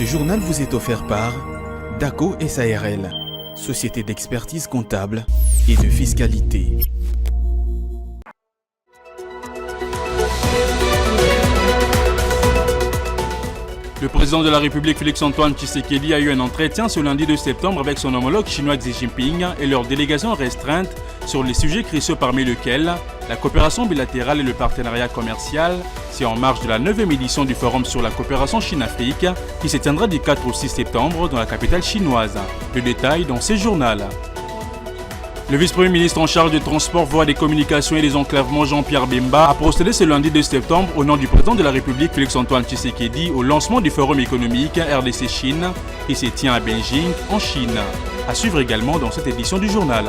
Ce journal vous est offert par DACO SARL, société d'expertise comptable et de fiscalité. Le président de la République Félix-Antoine Tshisekedi a eu un entretien ce lundi 2 septembre avec son homologue chinois Xi Jinping et leur délégation restreinte sur les sujets cruciaux parmi lesquels la coopération bilatérale et le partenariat commercial. C'est en marge de la 9e édition du Forum sur la coopération Chine-Afrique qui se tiendra du 4 au 6 septembre dans la capitale chinoise. Le détail dans ce journal. Le vice-premier ministre en charge des transports, voies des communications et des enclavements, Jean-Pierre Bemba, a procédé ce lundi 2 septembre au nom du président de la République Félix-Antoine Tshisekedi au lancement du forum économique RDC-Chine qui se tient à Beijing, en Chine. À suivre également dans cette édition du journal.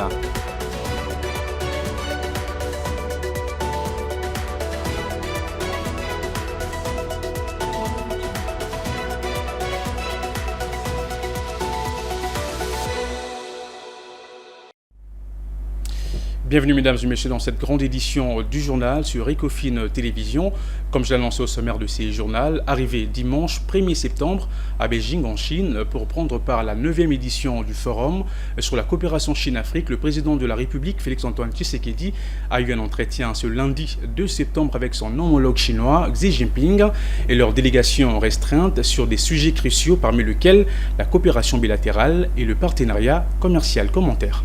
Bienvenue mesdames et messieurs dans cette grande édition du journal sur Ecofin Télévision. Comme je l'ai annoncé au sommaire de ces journaux, arrivé dimanche 1er septembre à Beijing en Chine pour prendre part à la 9e édition du forum sur la coopération Chine-Afrique, le président de la République Félix-Antoine Tshisekedi a eu un entretien ce lundi 2 septembre avec son homologue chinois Xi Jinping et leur délégation restreinte sur des sujets cruciaux parmi lesquels la coopération bilatérale et le partenariat commercial. Commentaire.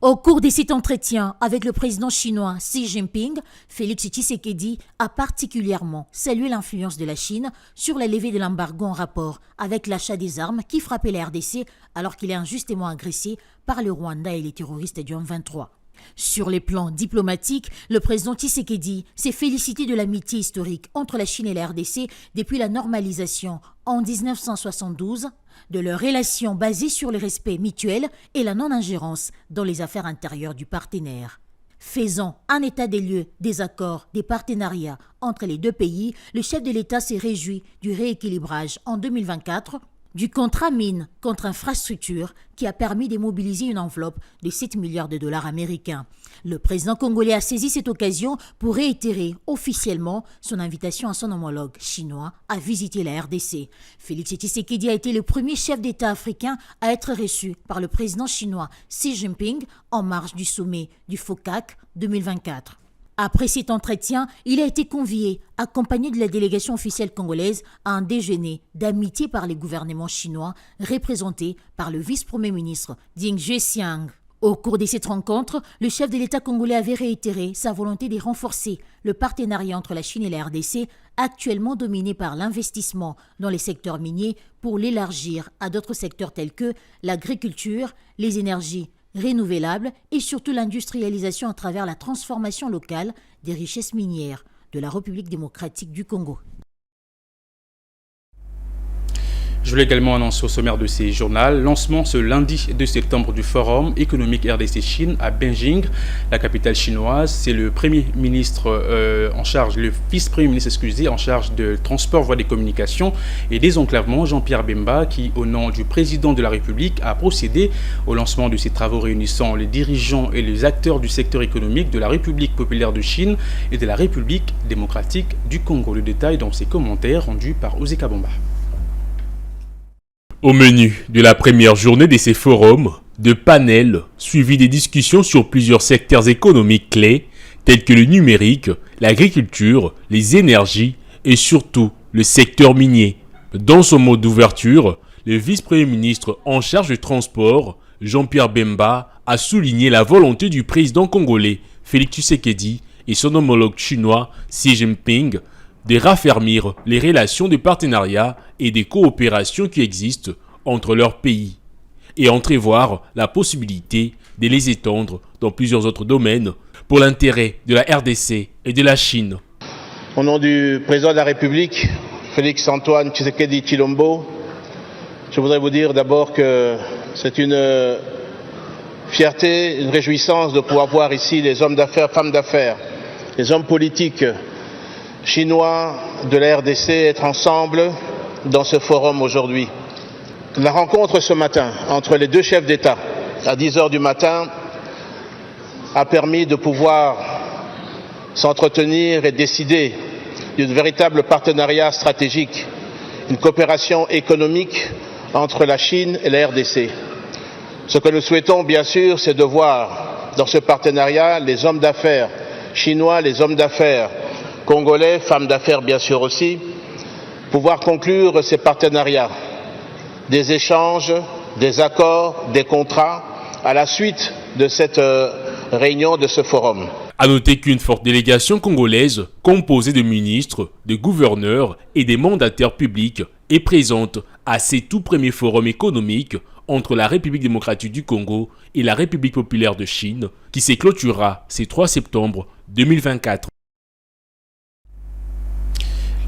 Au cours de cet entretien avec le président chinois Xi Jinping, Félix Tshisekedi a particulièrement salué l'influence de la Chine sur la levée de l'embargo en rapport avec l'achat des armes qui frappait la RDC alors qu'il est injustement agressé par le Rwanda et les terroristes du M23. Sur les plans diplomatiques, le président Tshisekedi s'est félicité de l'amitié historique entre la Chine et la RDC depuis la normalisation en 1972 de leurs relations basées sur le respect mutuel et la non-ingérence dans les affaires intérieures du partenaire. Faisant un état des lieux des accords, des partenariats entre les deux pays, le chef de l'État s'est réjoui du rééquilibrage en 2024 du contrat mine contre infrastructure qui a permis de mobiliser une enveloppe de 7 milliards de dollars américains. Le président congolais a saisi cette occasion pour réitérer officiellement son invitation à son homologue chinois à visiter la RDC. Félix Tshisekedi a été le premier chef d'État africain à être reçu par le président chinois Xi Jinping en marge du sommet du FOCAC 2024. Après cet entretien, il a été convié, accompagné de la délégation officielle congolaise, à un déjeuner d'amitié par les gouvernements chinois, représenté par le vice-premier ministre Ding Xuexiang. Au cours de cette rencontre, le chef de l'État congolais avait réitéré sa volonté de renforcer le partenariat entre la Chine et la RDC, actuellement dominé par l'investissement dans les secteurs miniers, pour l'élargir à d'autres secteurs tels que l'agriculture, les énergies renouvelables et surtout l'industrialisation à travers la transformation locale des richesses minières de la République démocratique du Congo. Je voulais également annoncer au sommaire de ces journaux, lancement ce lundi 2 septembre du Forum économique RDC-Chine à Beijing, la capitale chinoise. C'est le premier ministre le vice-premier ministre en charge de transport, voies des communications et des enclavements, Jean-Pierre Bemba, qui au nom du président de la République a procédé au lancement de ces travaux réunissant les dirigeants et les acteurs du secteur économique de la République populaire de Chine et de la République démocratique du Congo. Le détail dans ses commentaires rendus par Ozé Kabomba. Au menu de la première journée de ces forums, de panels suivis des discussions sur plusieurs secteurs économiques clés tels que le numérique, l'agriculture, les énergies et surtout le secteur minier. Dans son mot d'ouverture, le vice-premier ministre en charge du transport, Jean-Pierre Bemba, a souligné la volonté du président congolais Félix Tshisekedi et son homologue chinois Xi Jinping de raffermir les relations de partenariat et de coopération qui existent entre leurs pays et entrevoir la possibilité de les étendre dans plusieurs autres domaines pour l'intérêt de la RDC et de la Chine. Au nom du président de la République, Félix-Antoine Tshisekedi Tshilombo, je voudrais vous dire d'abord que c'est une fierté, une réjouissance de pouvoir voir ici les hommes d'affaires, femmes d'affaires, les hommes politiques chinois de la RDC être ensemble dans ce forum aujourd'hui. La rencontre ce matin entre les deux chefs d'État à 10h du matin a permis de pouvoir s'entretenir et décider d'un véritable partenariat stratégique une coopération économique entre la Chine et la RDC. Ce que nous souhaitons, bien sûr, c'est de voir dans ce partenariat les hommes d'affaires chinois, les hommes d'affaires congolais, femmes d'affaires bien sûr aussi, pouvoir conclure ces partenariats, des échanges, des accords, des contrats à la suite de cette réunion, de ce forum. À noter qu'une forte délégation congolaise, composée de ministres, de gouverneurs et des mandataires publics, est présente à ces tout premiers forums économiques entre la République démocratique du Congo et la République populaire de Chine, qui s'est clôturera ce 3 septembre 2024.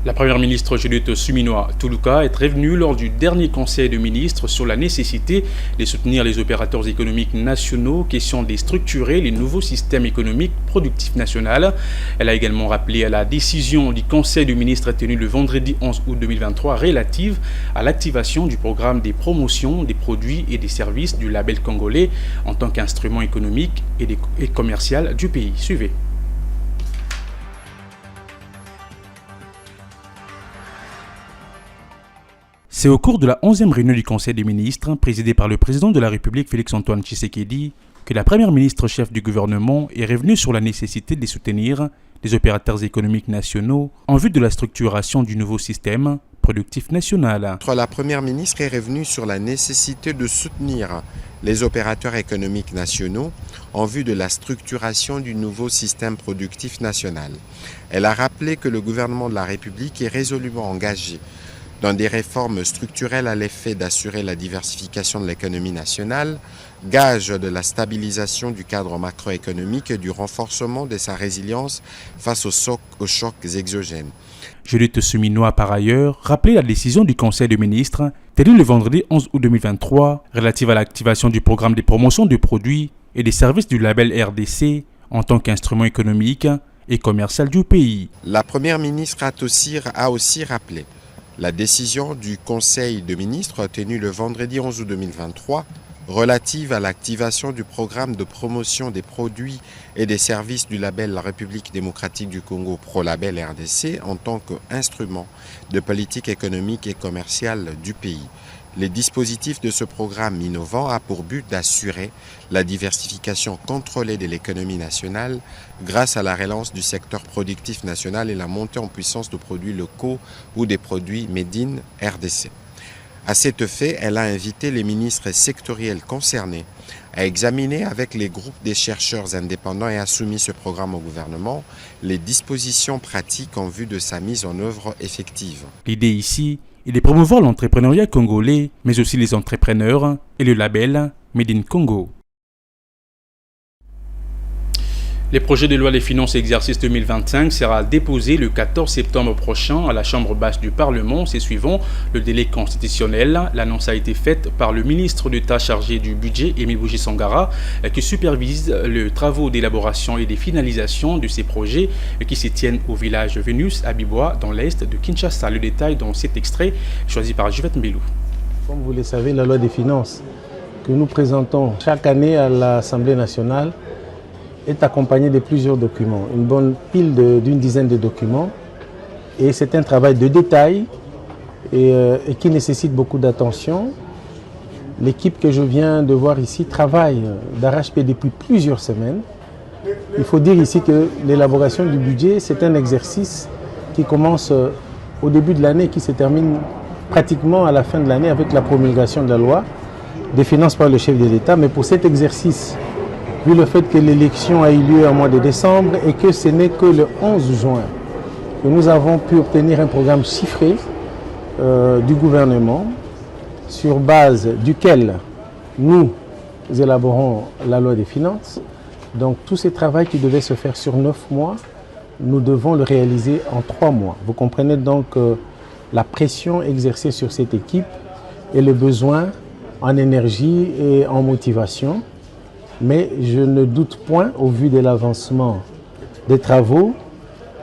La première ministre Judith Suminwa-Tuluka est revenue lors du dernier conseil de ministres sur la nécessité de soutenir les opérateurs économiques nationaux, question de structurer les nouveaux systèmes économiques productifs nationaux. Elle a également rappelé la décision du conseil de ministres tenue le vendredi 11 août 2023 relative à l'activation du programme des promotions des produits et des services du label congolais en tant qu'instrument économique et commercial du pays. Suivez. C'est au cours de la 11e réunion du Conseil des ministres, présidée par le président de la République Félix-Antoine Tshisekedi, que la première ministre chef du gouvernement est revenue sur la nécessité de soutenir les opérateurs économiques nationaux en vue de la structuration du nouveau système productif national. La première ministre est revenue sur la nécessité de soutenir les opérateurs économiques nationaux en vue de la structuration du nouveau système productif national. Elle a rappelé que le gouvernement de la République est résolument engagé dans des réformes structurelles à l'effet d'assurer la diversification de l'économie nationale, gage de la stabilisation du cadre macroéconomique et du renforcement de sa résilience face aux chocs exogènes. Judith Suminwa a par ailleurs rappelé la décision du Conseil des ministres tenue le vendredi 11 août 2023 relative à l'activation du programme de promotion de produits et des services du label RDC en tant qu'instrument économique et commercial du pays. La première ministre a aussi rappelé la décision du Conseil de ministres tenue le vendredi 11 août 2023 relative à l'activation du programme de promotion des produits et des services du label La République démocratique du Congo Pro-Label RDC en tant qu'instrument de politique économique et commerciale du pays. Les dispositifs de ce programme innovant a pour but d'assurer la diversification contrôlée de l'économie nationale grâce à la relance du secteur productif national et la montée en puissance de produits locaux ou des produits made in RDC. À cet effet, elle a invité les ministres sectoriels concernés à examiner avec les groupes des chercheurs indépendants et a soumis ce programme au gouvernement les dispositions pratiques en vue de sa mise en œuvre effective. L'idée ici est de promouvoir l'entrepreneuriat congolais, mais aussi les entrepreneurs et le label Made in Congo. Le projet de loi des finances exercice 2025 sera déposé le 14 septembre prochain à la Chambre basse du Parlement. C'est suivant le délai constitutionnel. L'annonce a été faite par le ministre d'État chargé du budget, Émile Bougie Sangara, qui supervise les travaux d'élaboration et de finalisation de ces projets qui se tiennent au village Vénus à Bibois, dans l'est de Kinshasa. Le détail dans cet extrait choisi par Juvette Mbelou. Comme vous le savez, la loi des finances que nous présentons chaque année à l'Assemblée nationale est accompagné de plusieurs documents, une bonne pile d'une dizaine de documents. Et c'est un travail de détail et qui nécessite beaucoup d'attention. L'équipe que je viens de voir ici travaille d'arrache-pied depuis plusieurs semaines. Il faut dire ici que l'élaboration du budget, c'est un exercice qui commence au début de l'année et qui se termine pratiquement à la fin de l'année avec la promulgation de la loi des finances par le chef de l'État. Mais pour cet exercice, vu le fait que l'élection a eu lieu en mois de décembre et que ce n'est que le 11 juin que nous avons pu obtenir un programme chiffré du gouvernement sur base duquel nous élaborons la loi des finances. Donc tout ce travail qui devait se faire sur 9 mois, nous devons le réaliser en 3 mois. Vous comprenez donc la pression exercée sur cette équipe et le besoin en énergie et en motivation. Mais je ne doute point, au vu de l'avancement des travaux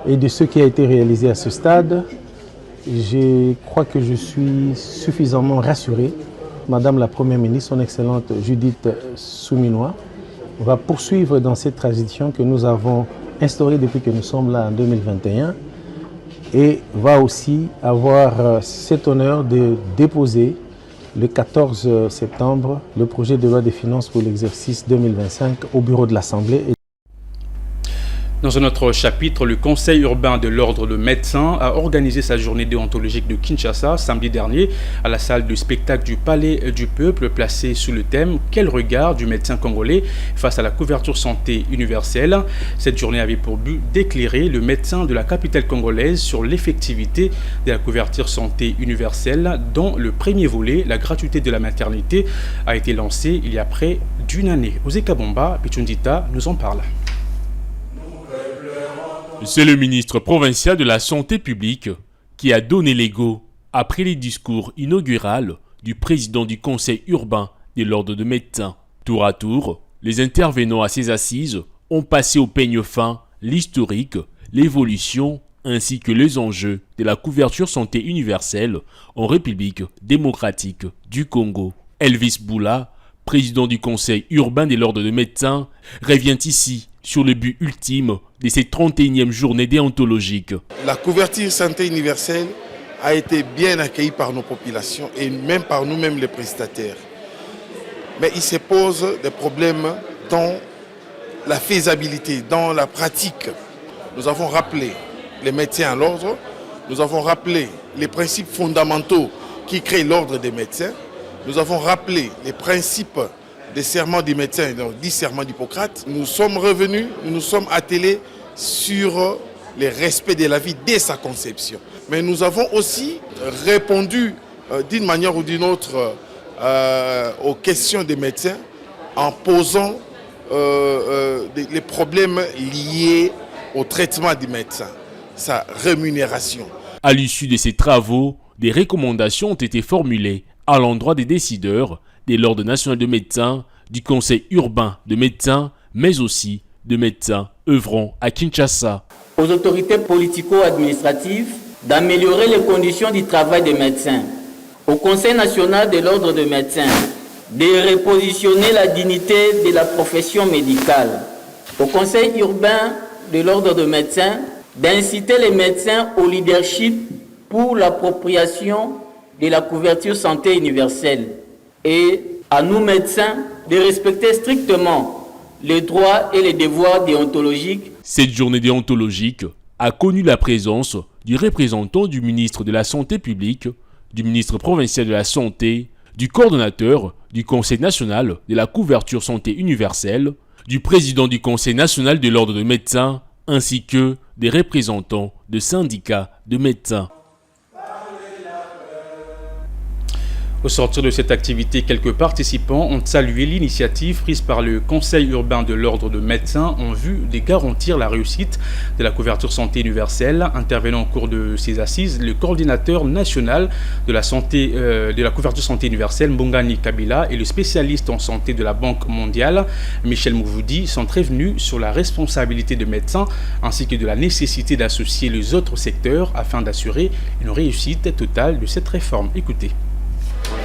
et de ce qui a été réalisé à ce stade, je crois que je suis suffisamment rassuré. Madame la Première ministre, son Excellente Judith Suminwa, va poursuivre dans cette transition que nous avons instaurée depuis que nous sommes là en 2021 et va aussi avoir cet honneur de déposer le 14 septembre le projet de loi des finances pour l'exercice 2025 au bureau de l'Assemblée. Dans un autre chapitre, le Conseil urbain de l'Ordre de médecins a organisé sa journée déontologique de Kinshasa samedi dernier à la salle de spectacle du Palais du Peuple, placée sous le thème « Quel regard du médecin congolais face à la couverture santé universelle ?» Cette journée avait pour but d'éclairer le médecin de la capitale congolaise sur l'effectivité de la couverture santé universelle, dont le premier volet, la gratuité de la maternité, a été lancé il y a près d'une année. Ozeka Bomba, Pichundita nous en parle. C'est le ministre provincial de la Santé publique qui a donné l'ego après les discours inauguraux du président du conseil urbain de l'ordre de médecins. Tour à tour, les intervenants à ces assises ont passé au peigne fin l'historique, l'évolution ainsi que les enjeux de la couverture santé universelle en République démocratique du Congo. Elvis Boula, président du conseil urbain de l'ordre de médecins, revient ici sur le but ultime de cette 31e journée déontologique. La couverture santé universelle a été bien accueillie par nos populations et même par nous-mêmes les prestataires. Mais il se pose des problèmes dans la faisabilité, dans la pratique. Nous avons rappelé les médecins à l'ordre, nous avons rappelé les principes fondamentaux qui créent l'ordre des médecins, nous avons rappelé les principes des serments des médecins, donc 10 serments d'Hippocrate. Nous sommes revenus, nous nous sommes attelés sur le respect de la vie dès sa conception. Mais nous avons aussi répondu d'une manière ou d'une autre aux questions des médecins en posant les problèmes liés au traitement du médecin, sa rémunération. À l'issue de ces travaux, des recommandations ont été formulées à l'endroit des décideurs de l'Ordre national de médecins, du Conseil urbain de médecins, mais aussi de médecins œuvrant à Kinshasa. Aux autorités politico-administratives d'améliorer les conditions du travail des médecins. Au Conseil national de l'Ordre de médecins de repositionner la dignité de la profession médicale. Au Conseil urbain de l'Ordre de médecins d'inciter les médecins au leadership pour l'appropriation de la couverture santé universelle et à nous médecins de respecter strictement les droits et les devoirs déontologiques. Cette journée déontologique a connu la présence du représentant du ministre de la Santé publique, du ministre provincial de la Santé, du coordonnateur du Conseil national de la couverture santé universelle, du président du Conseil national de l'Ordre de médecins, ainsi que des représentants de syndicats de médecins. Au sortir de cette activité, quelques participants ont salué l'initiative prise par le Conseil urbain de l'Ordre de médecins en vue de garantir la réussite de la couverture santé universelle. Intervenant au cours de ces assises, le coordinateur national de la santé, de la couverture santé universelle, Mbongani Kabila, et le spécialiste en santé de la Banque mondiale, Michel Mouvoudi, sont prévenus sur la responsabilité des médecins ainsi que de la nécessité d'associer les autres secteurs afin d'assurer une réussite totale de cette réforme. Écoutez.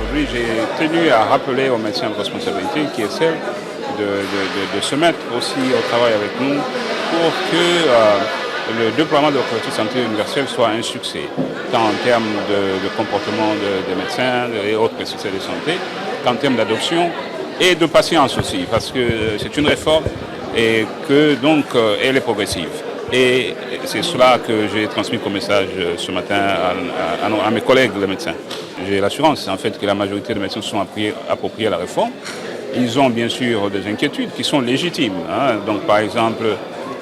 Aujourd'hui, j'ai tenu à rappeler aux médecins de responsabilité qui est celle de se mettre aussi au travail avec nous pour que le déploiement de la couverture santé universelle soit un succès, tant en termes de comportement des médecins et autres prestataires de santé, qu'en termes d'adoption et de patience aussi, parce que c'est une réforme et que donc elle est progressive. Et c'est cela que j'ai transmis comme message ce matin à mes collègues les médecins. J'ai l'assurance en fait que la majorité des médecins se sont appropriés à la réforme. Ils ont bien sûr des inquiétudes qui sont légitimes. Donc par exemple,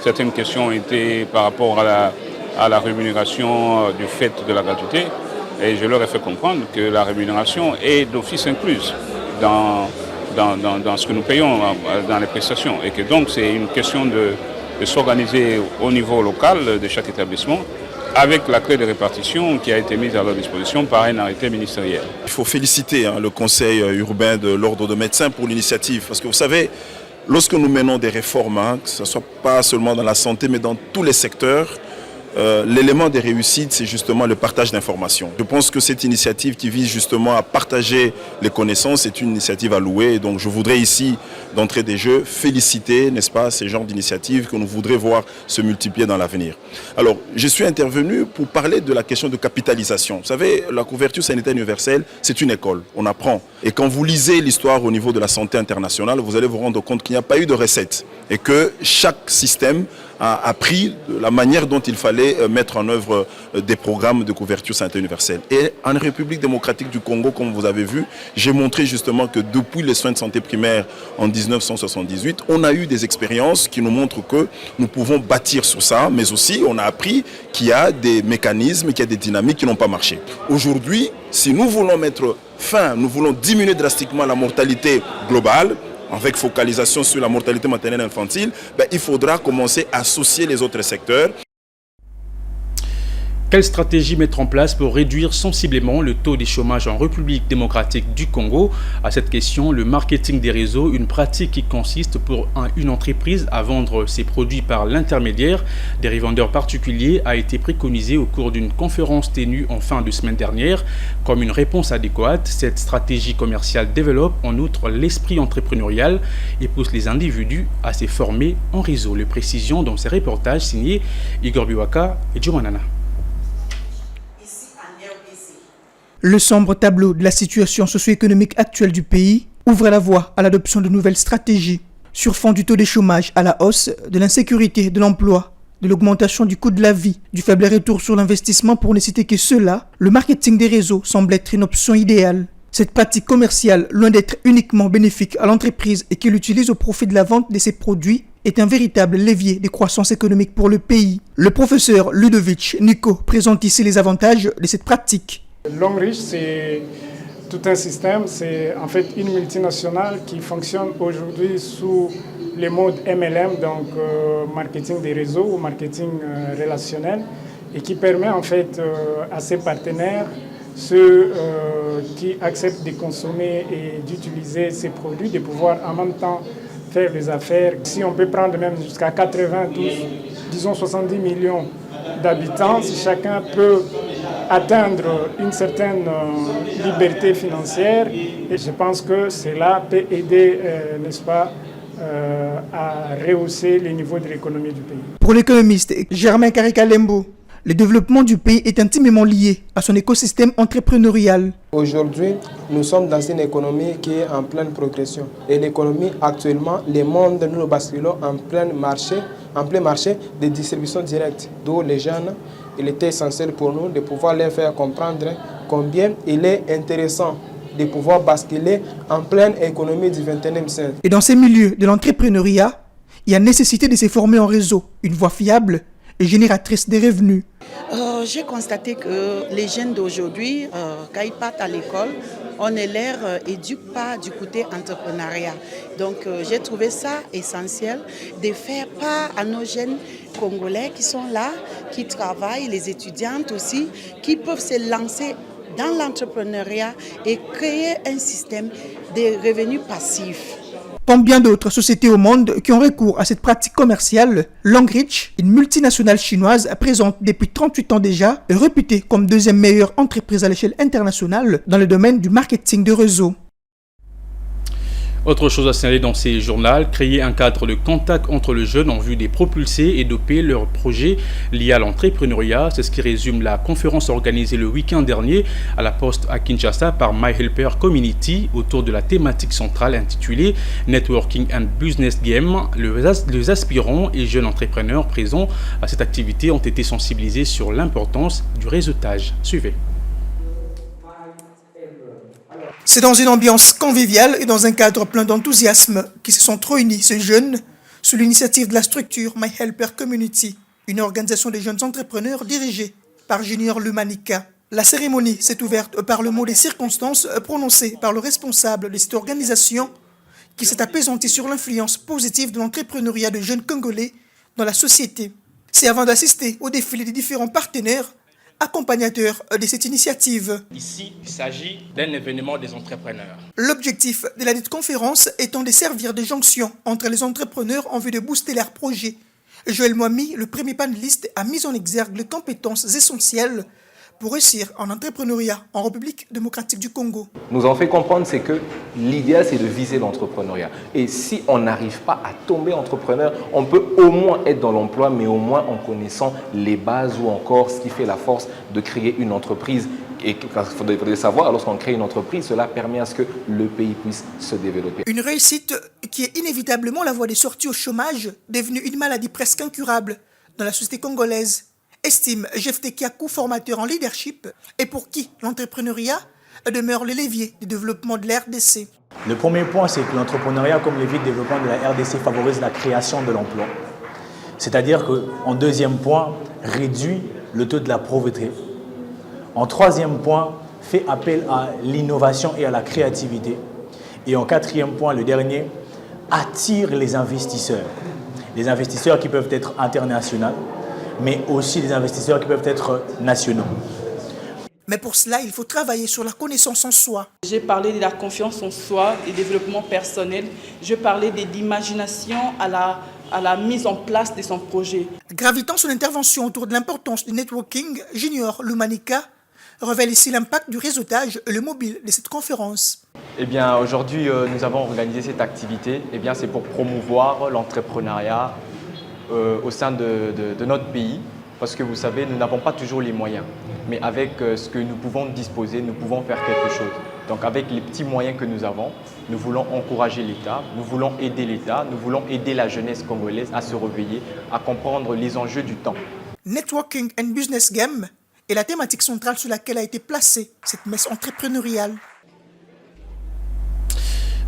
certaines questions ont été par rapport à la rémunération du fait de la gratuité. Et je leur ai fait comprendre que la rémunération est d'office incluse dans ce que nous payons dans les prestations. Et que donc c'est une question de s'organiser au niveau local de chaque établissement avec la clé de répartition qui a été mise à leur disposition par un arrêté ministériel. Il faut féliciter le Conseil urbain de l'Ordre de médecins pour l'initiative. Parce que vous savez, lorsque nous menons des réformes, que ce ne soit pas seulement dans la santé, mais dans tous les secteurs, l'élément de réussite, c'est justement le partage d'informations. Je pense que cette initiative qui vise justement à partager les connaissances est une initiative à louer. Et donc je voudrais ici, d'entrée des jeux, féliciter, n'est-ce pas, ces genres d'initiatives que nous voudrions voir se multiplier dans l'avenir. Alors, je suis intervenu pour parler de la question de capitalisation. Vous savez, la couverture sanitaire universelle, c'est une école, on apprend. Et quand vous lisez l'histoire au niveau de la santé internationale, vous allez vous rendre compte qu'il n'y a pas eu de recette et que chaque système a appris la manière dont il fallait mettre en œuvre des programmes de couverture sanitaire universelle. Et en République démocratique du Congo, comme vous avez vu, j'ai montré justement que depuis les soins de santé primaire en 1978, on a eu des expériences qui nous montrent que nous pouvons bâtir sur ça, mais aussi on a appris qu'il y a des mécanismes, qu'il y a des dynamiques qui n'ont pas marché. Aujourd'hui, si nous voulons mettre fin, nous voulons diminuer drastiquement la mortalité globale, avec focalisation sur la mortalité maternelle infantile, il faudra commencer à associer les autres secteurs. Quelle stratégie mettre en place pour réduire sensiblement le taux de chômage en République démocratique du Congo? À cette question, le marketing des réseaux, une pratique qui consiste pour une entreprise à vendre ses produits par l'intermédiaire des revendeurs particuliers, a été préconisé au cours d'une conférence tenue en fin de semaine dernière. Comme une réponse adéquate, cette stratégie commerciale développe en outre l'esprit entrepreneurial et pousse les individus à se former en réseau. Les précisions dans ces reportages signés Igor Biwaka et Djoumanana. Le sombre tableau de la situation socio-économique actuelle du pays ouvre la voie à l'adoption de nouvelles stratégies. Sur fond du taux de chômage à la hausse, de l'insécurité de l'emploi, de l'augmentation du coût de la vie, du faible retour sur l'investissement pour ne citer que cela, le marketing des réseaux semble être une option idéale. Cette pratique commerciale, loin d'être uniquement bénéfique à l'entreprise et qu'elle utilise au profit de la vente de ses produits, est un véritable levier de croissance économique pour le pays. Le professeur Ludovic Nico présente ici les avantages de cette pratique. Longrich, c'est tout un système, c'est en fait une multinationale qui fonctionne aujourd'hui sous les modes MLM, donc marketing des réseaux ou marketing relationnel, et qui permet en fait à ses partenaires, ceux qui acceptent de consommer et d'utiliser ces produits, de pouvoir en même temps faire des affaires. Si on peut prendre même jusqu'à 92, disons 70 millions d'habitants, si chacun peut atteindre une certaine liberté financière, et je pense que cela peut aider, n'est-ce pas, à rehausser les niveaux de l'économie du pays. Pour l'économiste Germain Karikalembo, le développement du pays est intimement lié à son écosystème entrepreneurial. Aujourd'hui, nous sommes dans une économie qui est en pleine progression. Et l'économie, actuellement, le monde, nous basculons en plein marché de distribution directe. D'où les jeunes, il était essentiel pour nous de pouvoir leur faire comprendre combien il est intéressant de pouvoir basculer en pleine économie du XXIe siècle. Et dans ces milieux de l'entrepreneuriat, il y a nécessité de se former en réseau, une voie fiable et génératrice de revenus. J'ai constaté que les jeunes d'aujourd'hui, quand ils partent à l'école, on ne leur éduque pas du côté entrepreneuriat. Donc j'ai trouvé ça essentiel de faire part à nos jeunes Congolais qui sont là, qui travaillent, les étudiantes aussi, qui peuvent se lancer dans l'entrepreneuriat et créer un système de revenus passifs. Comme bien d'autres sociétés au monde qui ont recours à cette pratique commerciale, Longrich, une multinationale chinoise présente depuis 38 ans déjà, est réputée comme deuxième meilleure entreprise à l'échelle internationale dans le domaine du marketing de réseau. Autre chose à signaler dans ces journaux, créer un cadre de contact entre les jeunes en vue de propulser et doper leurs projets liés à l'entrepreneuriat. C'est ce qui résume la conférence organisée le week-end dernier à la Poste à Kinshasa par My Helper Community autour de la thématique centrale intitulée Networking and Business Game. Les aspirants et jeunes entrepreneurs présents à cette activité ont été sensibilisés sur l'importance du réseautage. Suivez. C'est dans une ambiance conviviale et dans un cadre plein d'enthousiasme qui se sont réunis ces jeunes sous l'initiative de la structure My Helper Community, une organisation de jeunes entrepreneurs dirigée par Junior Lumanika. La cérémonie s'est ouverte par le mot des circonstances prononcé par le responsable de cette organisation qui s'est apaisanti sur l'influence positive de l'entrepreneuriat de jeunes Congolais dans la société. C'est avant d'assister au défilé des différents partenaires accompagnateur de cette initiative. Ici, il s'agit d'un événement des entrepreneurs. L'objectif de la dite conférence étant de servir de jonction entre les entrepreneurs en vue de booster leurs projets Joël Moami, le premier panéliste, a mis en exergue les compétences essentielles pour réussir en entrepreneuriat en République démocratique du Congo. Nous en fait comprendre, c'est que l'idéal, c'est de viser l'entrepreneuriat. Et si on n'arrive pas à tomber entrepreneur, on peut au moins être dans l'emploi, mais au moins en connaissant les bases ou encore ce qui fait la force de créer une entreprise. Et il faudrait savoir, lorsqu'on crée une entreprise, cela permet à ce que le pays puisse se développer. Une réussite qui est inévitablement la voie des sorties au chômage, devenue une maladie presque incurable dans la société congolaise, estime Jefté Kiakou, formateur en leadership, et pour qui l'entrepreneuriat demeure le levier du développement de la RDC. Le premier point, c'est que l'entrepreneuriat comme levier de développement de la RDC favorise la création de l'emploi. C'est-à-dire qu'en deuxième point, réduit le taux de la pauvreté. En troisième point, fait appel à l'innovation et à la créativité. Et en quatrième point, le dernier, attire les investisseurs. Les investisseurs qui peuvent être internationaux, mais aussi des investisseurs qui peuvent être nationaux. Mais pour cela, il faut travailler sur la connaissance en soi. J'ai parlé de la confiance en soi, du développement personnel. Je parlais de l'imagination à la mise en place de son projet. Gravitant son intervention autour de l'importance du networking, Junior Lumanika révèle ici l'impact du réseautage et le mobile de cette conférence. Eh bien, aujourd'hui, nous avons organisé cette activité. Eh bien, c'est pour promouvoir l'entrepreneuriat au sein de notre pays, parce que vous savez, nous n'avons pas toujours les moyens, mais avec ce que nous pouvons disposer, nous pouvons faire quelque chose. Donc avec les petits moyens que nous avons, nous voulons encourager l'État, nous voulons aider la jeunesse congolaise à se réveiller, à comprendre les enjeux du temps. Networking and Business Game est la thématique centrale sur laquelle a été placée cette messe entrepreneuriale.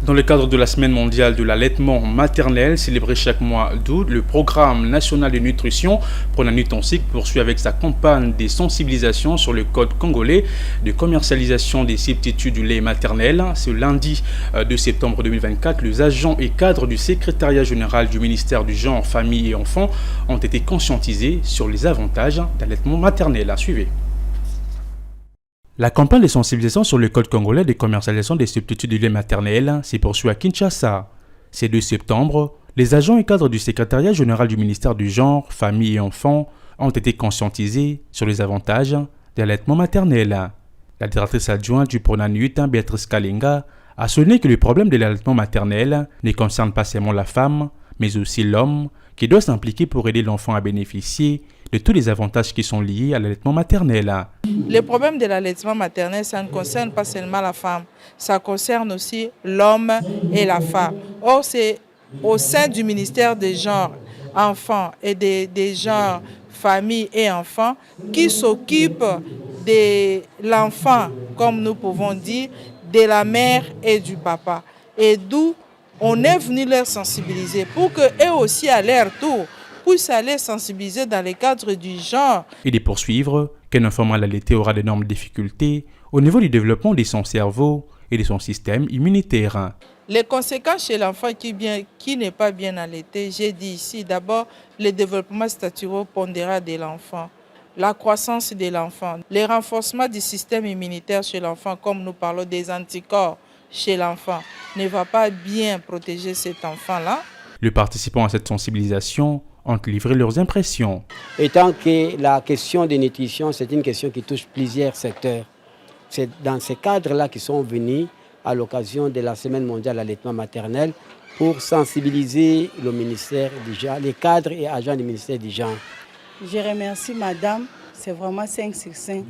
Dans le cadre de la Semaine mondiale de l'allaitement maternel, célébrée chaque mois d'août, le programme national de nutrition Pronanutonsic poursuit avec sa campagne de sensibilisation sur le code congolais de commercialisation des substituts du lait maternel. Ce lundi 2 septembre 2024, les agents et cadres du secrétariat général du ministère du Genre, Famille et Enfants ont été conscientisés sur les avantages d'allaitement maternel. Suivez. La campagne de sensibilisation sur le code congolais de commercialisation des substituts du lait maternel s'est poursuivie à Kinshasa. Ce 2 septembre, les agents et cadres du secrétariat général du ministère du Genre, Famille et Enfants ont été conscientisés sur les avantages de l'allaitement maternel. La directrice adjointe du Pronanut, Béatrice Kalinga, a souligné que le problème de l'allaitement maternel ne concerne pas seulement la femme, mais aussi l'homme, qui doit s'impliquer pour aider l'enfant à bénéficier de tous les avantages qui sont liés à l'allaitement maternel. Le problème de l'allaitement maternel, ça ne concerne pas seulement la femme, ça concerne aussi l'homme et la femme. Or, c'est au sein du ministère des genres, enfants et des genres, famille et enfants, qui s'occupe de l'enfant, comme nous pouvons dire, de la mère et du papa. Et d'où on est venu les sensibiliser pour qu'eux aussi, à leur tour, puissent aller sensibiliser dans le cadre du genre. Et de poursuivre qu'un enfant mal allaité aura d'énormes difficultés au niveau du développement de son cerveau et de son système immunitaire. Les conséquences chez l'enfant qui n'est pas bien allaité, j'ai dit ici d'abord le développement staturo-pondéral de l'enfant, la croissance de l'enfant, le renforcement du système immunitaire chez l'enfant, comme nous parlons des anticorps chez l'enfant, ne va pas bien protéger cet enfant-là. Les participants à cette sensibilisation ont livré leurs impressions. Étant que la question de nutrition, c'est une question qui touche plusieurs secteurs. C'est dans ces cadres-là qu'ils sont venus à l'occasion de la Semaine mondiale de l'allaitement maternel pour sensibiliser le ministère du genre, les cadres et agents du ministère du genre. Je remercie madame, c'est vraiment 5 sur 5.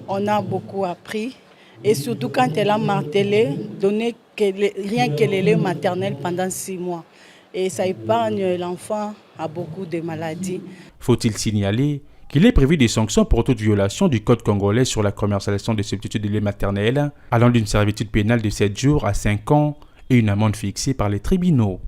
On a beaucoup appris et surtout quand elle a martelé, donné rien que le lait maternel pendant 6 mois. Et ça épargne l'enfant à beaucoup de maladies. Faut-il signaler qu'il est prévu des sanctions pour toute violation du code congolais sur la commercialisation des substituts de lait maternel, allant d'une servitude pénale de 7 jours à 5 ans et une amende fixée par les tribunaux.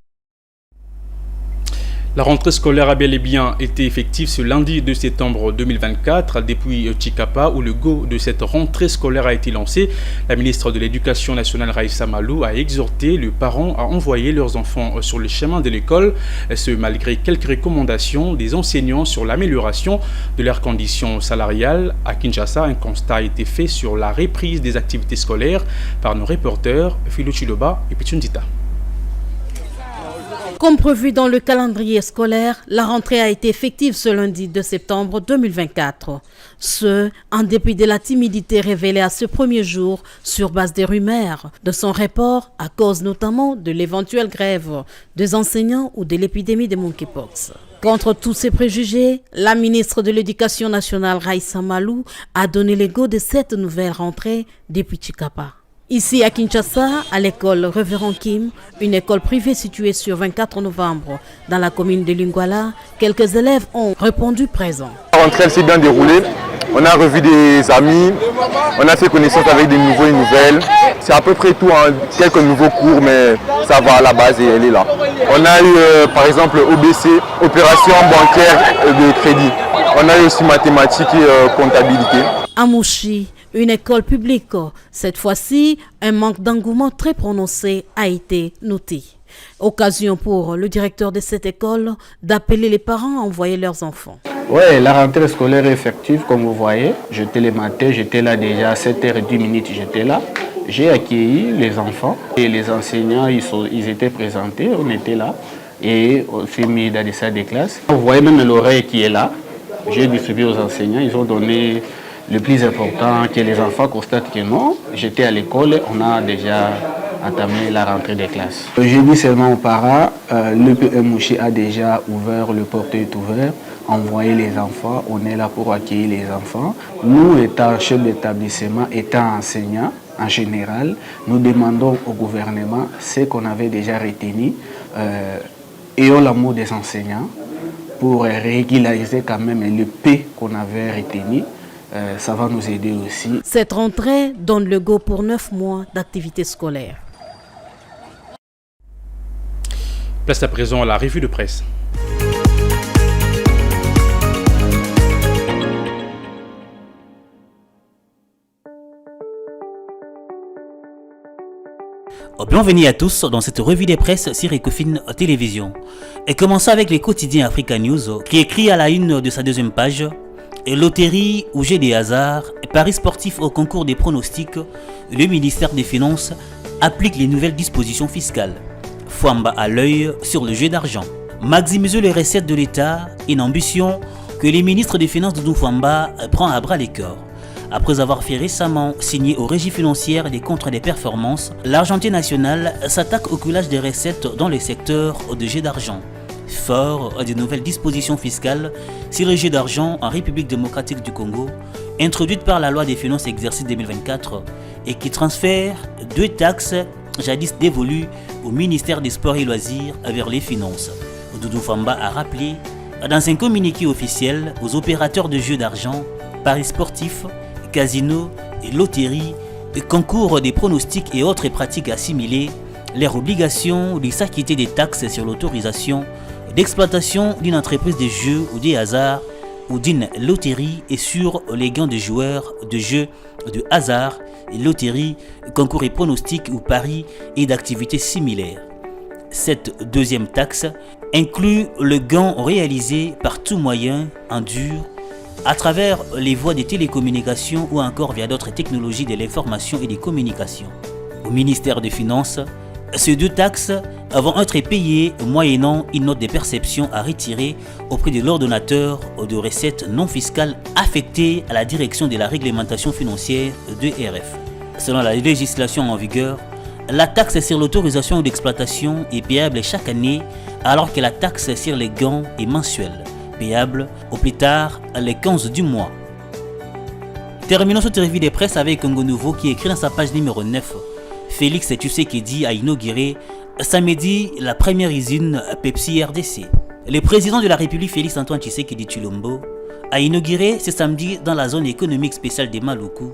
La rentrée scolaire a bel et bien été effective ce lundi 2 septembre 2024 depuis Tchikapa où le go de cette rentrée scolaire a été lancé. La ministre de l'Éducation nationale Raissa Malou a exhorté les parents à envoyer leurs enfants sur le chemin de l'école, ce malgré quelques recommandations des enseignants sur l'amélioration de leurs conditions salariales. À Kinshasa, un constat a été fait sur la reprise des activités scolaires par nos reporters Philo Chiloba et Pichundita. Comme prévu dans le calendrier scolaire, la rentrée a été effective ce lundi 2 septembre 2024. Ce, en dépit de la timidité révélée à ce premier jour sur base des rumeurs de son report à cause notamment de l'éventuelle grève des enseignants ou de l'épidémie de monkeypox. Contre tous ces préjugés, la ministre de l'Éducation nationale Raissa Malou a donné le go de cette nouvelle rentrée depuis Chikapa. Ici à Kinshasa, à l'école Révérend Kim, une école privée située sur 24 novembre dans la commune de Lingwala, quelques élèves ont répondu présents. La rentrée s'est bien déroulée. On a revu des amis, on a fait connaissance avec des nouveaux et nouvelles. C'est à peu près tout, hein, quelques nouveaux cours, mais ça va à la base et elle est là. On a eu par exemple OBC, opération bancaire de crédit. On a eu aussi mathématiques et comptabilité. À Mouchi, une école publique, cette fois-ci, un manque d'engouement très prononcé a été noté. Occasion pour le directeur de cette école d'appeler les parents à envoyer leurs enfants. Oui, la rentrée scolaire est effective, comme vous voyez. J'étais le matin, j'étais là déjà à 7h10, j'étais là. J'ai accueilli les enfants et les enseignants, ils étaient présentés, on était là. Et on s'est mis dans des salles de classe. Vous voyez même l'oreille qui est là. J'ai distribué aux enseignants, ils ont donné le plus important, que les enfants constatent que non. J'étais à l'école, on a déjà entamé la rentrée des classes. J'ai dit seulement aux parents, l'EPM Mouchi a déjà ouvert, le portail est ouvert, envoyez les enfants, on est là pour accueillir les enfants. Nous, étant chefs d'établissement, étant enseignants en général, nous demandons au gouvernement ce qu'on avait déjà retenu, ayons l'amour des enseignants pour régulariser quand même le peu qu'on avait retenu. Ça va nous aider aussi. Cette rentrée donne le go pour 9 mois d'activité scolaire. Place à présent à la revue de presse. Bienvenue à tous dans cette revue des presses sur Ecofin Télévision. Et commençons avec les quotidiens Africa News qui écrit à la une de sa deuxième page: loterie ou jeu des hasards, paris sportifs au concours des pronostics, le ministère des Finances applique les nouvelles dispositions fiscales. Fouamba à l'œil sur le jeu d'argent. Maximiser les recettes de l'État, une ambition que les ministres des Finances de Fouamba prend à bras les corps. Après avoir fait récemment signer aux régies financières des contrats de performance, l'Argentin national s'attaque au coulage des recettes dans le secteur de jeu d'argent. Fort des nouvelles dispositions fiscales sur le jeu d'argent en République démocratique du Congo, introduites par la loi des finances exercice 2024 et qui transfère 2 taxes jadis dévolues au ministère des Sports et Loisirs vers les Finances. Doudou Fouamba a rappelé dans un communiqué officiel aux opérateurs de jeux d'argent, paris sportifs, casinos et loteries, concours des pronostics et autres pratiques assimilées, leur obligation de s'acquitter des taxes sur l'autorisation d'exploitation d'une entreprise de jeux ou des hasards ou d'une loterie et sur les gains de joueurs de jeux de hasard, loteries, concours et pronostics ou paris et d'activités similaires. Cette deuxième taxe inclut le gain réalisé par tout moyen en dur à travers les voies des télécommunications ou encore via d'autres technologies de l'information et des communications. Au ministère des Finances, ces 2 taxes vont être payées moyennant une note de perception à retirer auprès de l'ordonnateur de recettes non fiscales affecté à la direction de la réglementation financière de RF. Selon la législation en vigueur, la taxe sur l'autorisation d'exploitation est payable chaque année alors que la taxe sur les gains est mensuelle, payable au plus tard les 15 du mois. Terminons cette revue des presses avec Congo Nouveau qui écrit dans sa page numéro 9: Félix Tshisekedi a inauguré samedi la première usine Pepsi RDC. Le président de la République Félix Antoine Tshisekedi Tshilombo a inauguré ce samedi dans la zone économique spéciale de Maluku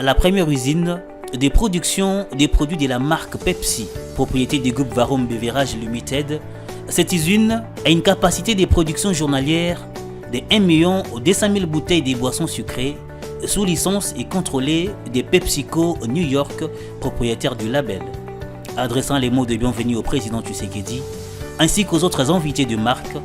la première usine de production des produits de la marque Pepsi, propriété du groupe Varum Beverage Limited. Cette usine a une capacité de production journalière de 1 200 000 bouteilles de boissons sucrées sous licence et contrôlée de PepsiCo New York, propriétaire du label. Adressant les mots de bienvenue au président Tshisekedi ainsi qu'aux autres invités de marque,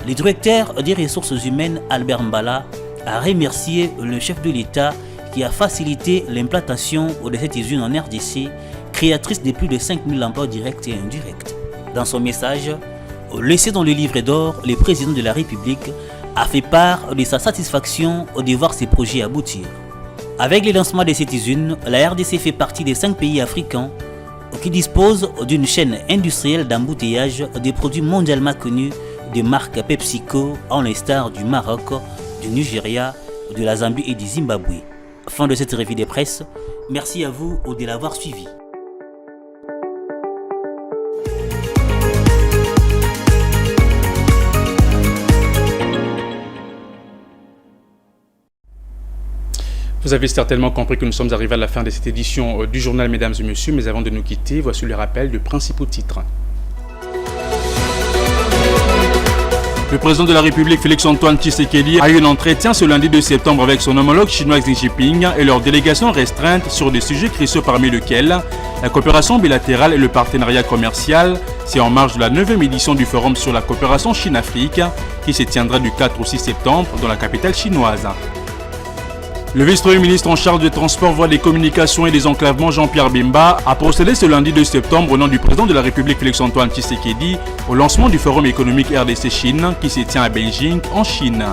le directeur des ressources humaines Albert Mbala a remercié le chef de l'État qui a facilité l'implantation de cette usine en RDC, créatrice de plus de 5 000 emplois directs et indirects. Dans son message, laissé dans le livre d'or, le président de la République a fait part de sa satisfaction de voir ses projets aboutir. Avec le lancement de cette usine, la RDC fait partie des 5 pays africains qui disposent d'une chaîne industrielle d'embouteillage des produits mondialement connus de marque PepsiCo, en l'instar du Maroc, du Nigeria, de la Zambie et du Zimbabwe. Fin de cette revue de presse. Merci à vous de l'avoir suivi. Vous avez certainement compris que nous sommes arrivés à la fin de cette édition du journal, mesdames et messieurs, mais avant de nous quitter, voici le rappel de principaux titres. Le président de la République, Félix-Antoine Tshisekedi, a eu un entretien ce lundi 2 septembre avec son homologue chinois Xi Jinping et leur délégation restreinte sur des sujets cruciaux parmi lesquels la coopération bilatérale et le partenariat commercial. C'est en marge de la 9e édition du Forum sur la coopération Chine-Afrique qui se tiendra du 4 au 6 septembre dans la capitale chinoise. Le vice-premier ministre en charge des transports, voies des communications et des enclavements, Jean-Pierre Bemba, a procédé ce lundi 2 septembre au nom du président de la République Félix-Antoine Tshisekedi au lancement du Forum économique RDC-Chine qui se tient à Beijing, en Chine.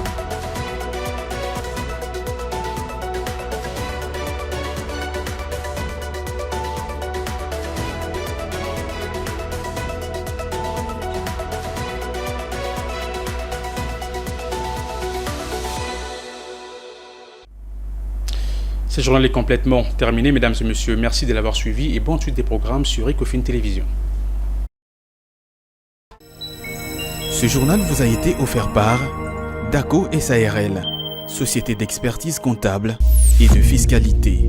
Ce journal est complètement terminé, mesdames et messieurs. Merci de l'avoir suivi et bonne suite des programmes sur Ecofin Télévision. Ce journal vous a été offert par DACO SARL, société d'expertise comptable et de fiscalité.